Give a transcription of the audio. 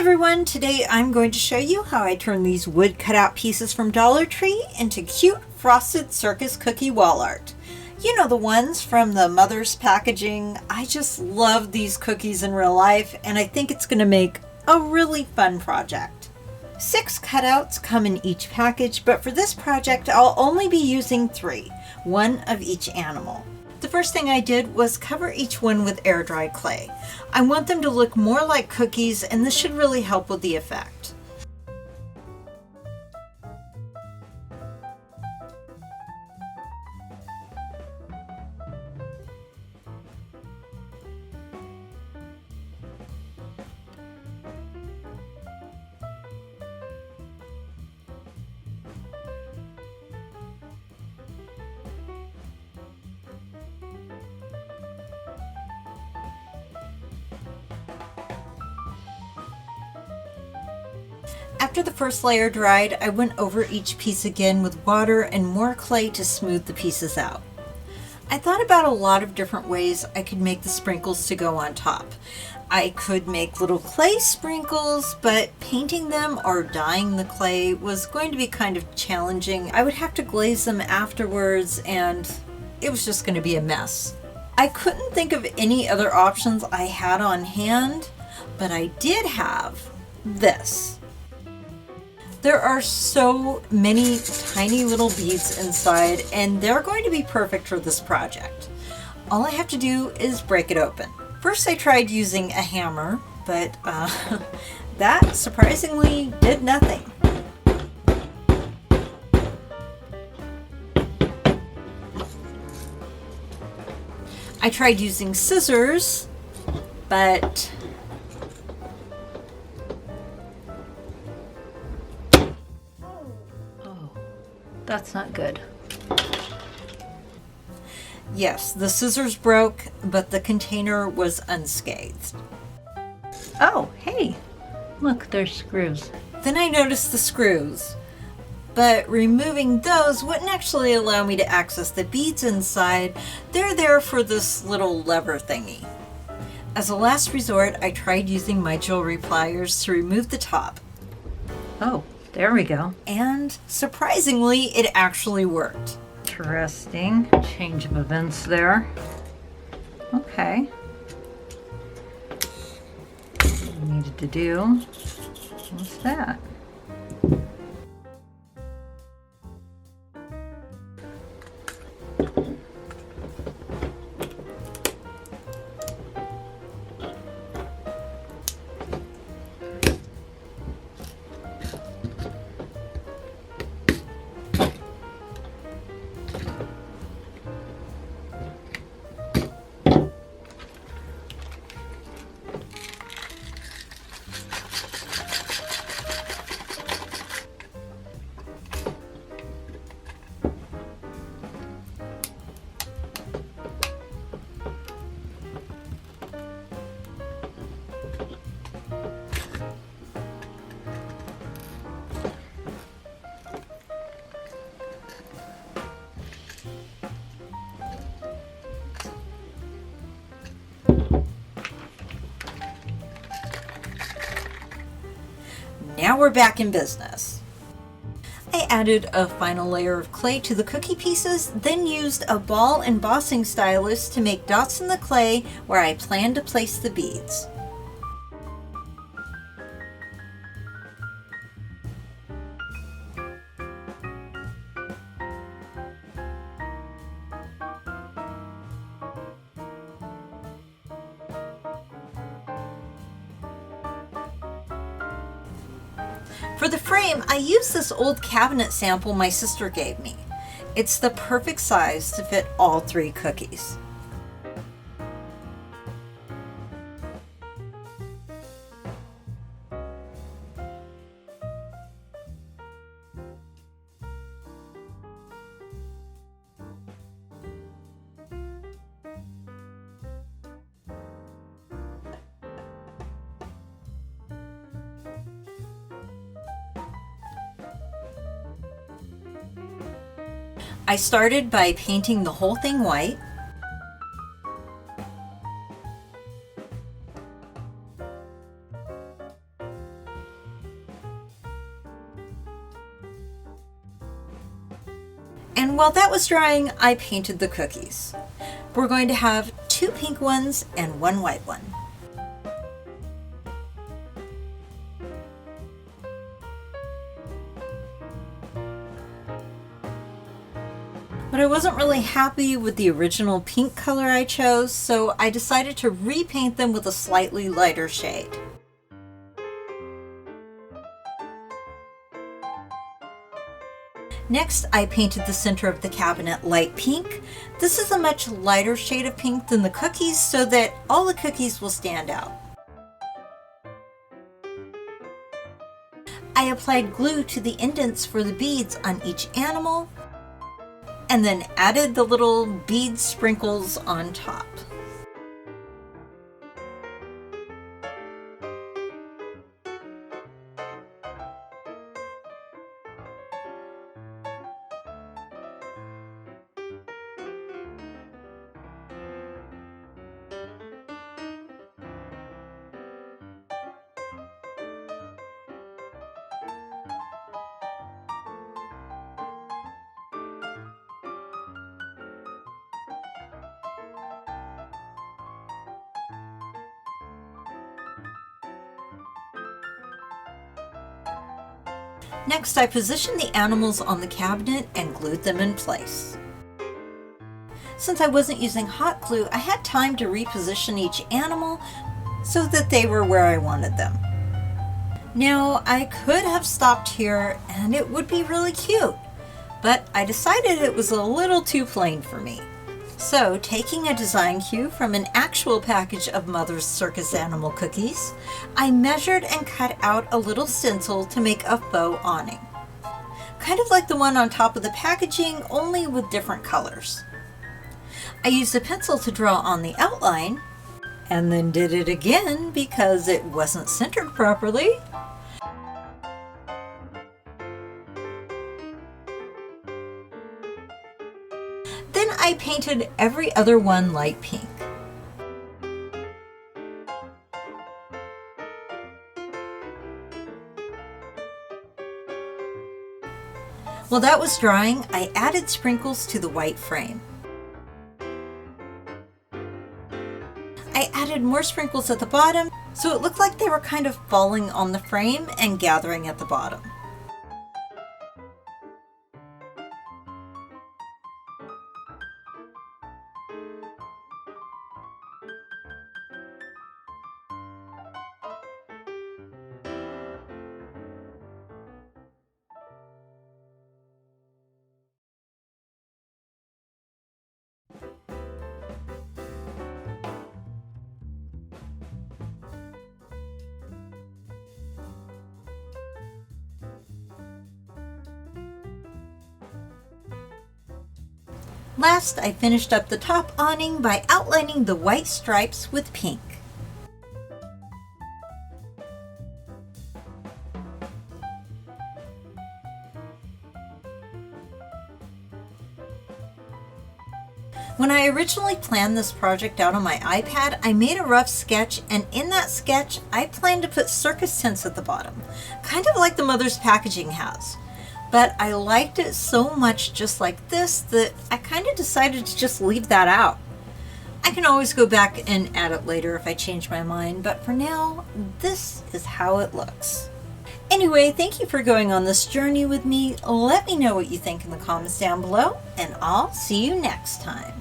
Everyone, today I'm going to show you how I turn these wood cutout pieces from Dollar Tree into cute frosted Circus cookie wall art. You know, the ones from the Mother's packaging. I just love these cookies in real life, and I think it's going to make a really fun project. 6 cutouts come in each package, but for this project I'll only be using 3, one of each animal. The first thing I did was cover each one with air dry clay. I want them to look more like cookies, and this should really help with the effect. After the first layer dried, I went over each piece again with water and more clay to smooth the pieces out. I thought about a lot of different ways I could make the sprinkles to go on top. I could make little clay sprinkles, but painting them or dyeing the clay was going to be kind of challenging. I would have to glaze them afterwards, and it was just going to be a mess. I couldn't think of any other options I had on hand, but I did have this. There are so many tiny little beads inside, and they're going to be perfect for this project. All I have to do is break it open. First I tried using a hammer, but that surprisingly did nothing. I tried using scissors, but that's not good. Yes, the scissors broke, but the container was unscathed. Oh, hey, look, there's screws. Then I noticed the screws, but removing those wouldn't actually allow me to access the beads inside. They're there for this little lever thingy. As a last resort, I tried using my jewelry pliers to remove the top. Oh, there we go. And surprisingly, it actually worked. Interesting. Change of events there. Okay. What I needed to do was that. Now we're back in business. I added a final layer of clay to the cookie pieces, then used a ball embossing stylus to make dots in the clay where I plan to place the beads. For the frame, I used this old cabinet sample my sister gave me. It's the perfect size to fit all 3 cookies. I started by painting the whole thing white. And while that was drying, I painted the cookies. We're going to have 2 pink ones and 1 white one. But I wasn't really happy with the original pink color I chose, so I decided to repaint them with a slightly lighter shade. Next, I painted the center of the cabinet light pink. This is a much lighter shade of pink than the cookies so that all the cookies will stand out. I applied glue to the indents for the beads on each animal, and then added the little bead sprinkles on top. Next, I positioned the animals on the cabinet and glued them in place. Since I wasn't using hot glue, I had time to reposition each animal so that they were where I wanted them. Now, I could have stopped here and it would be really cute, but I decided it was a little too plain for me. So, taking a design cue from an actual package of Mother's Circus animal cookies, I measured and cut out a little stencil to make a faux awning. Kind of like the one on top of the packaging, only with different colors. I used a pencil to draw on the outline, and then did it again because it wasn't centered properly. Then I painted every other one light pink. While that was drying, I added sprinkles to the white frame. I added more sprinkles at the bottom, so it looked like they were kind of falling on the frame and gathering at the bottom. Last, I finished up the top awning by outlining the white stripes with pink. When I originally planned this project out on my iPad, I made a rough sketch, and in that sketch, I planned to put circus tents at the bottom, kind of like the Mother's packaging has. But I liked it so much just like this that I kind of decided to just leave that out. I can always go back and add it later if I change my mind, but for now, this is how it looks. Anyway, thank you for going on this journey with me. Let me know what you think in the comments down below, and I'll see you next time.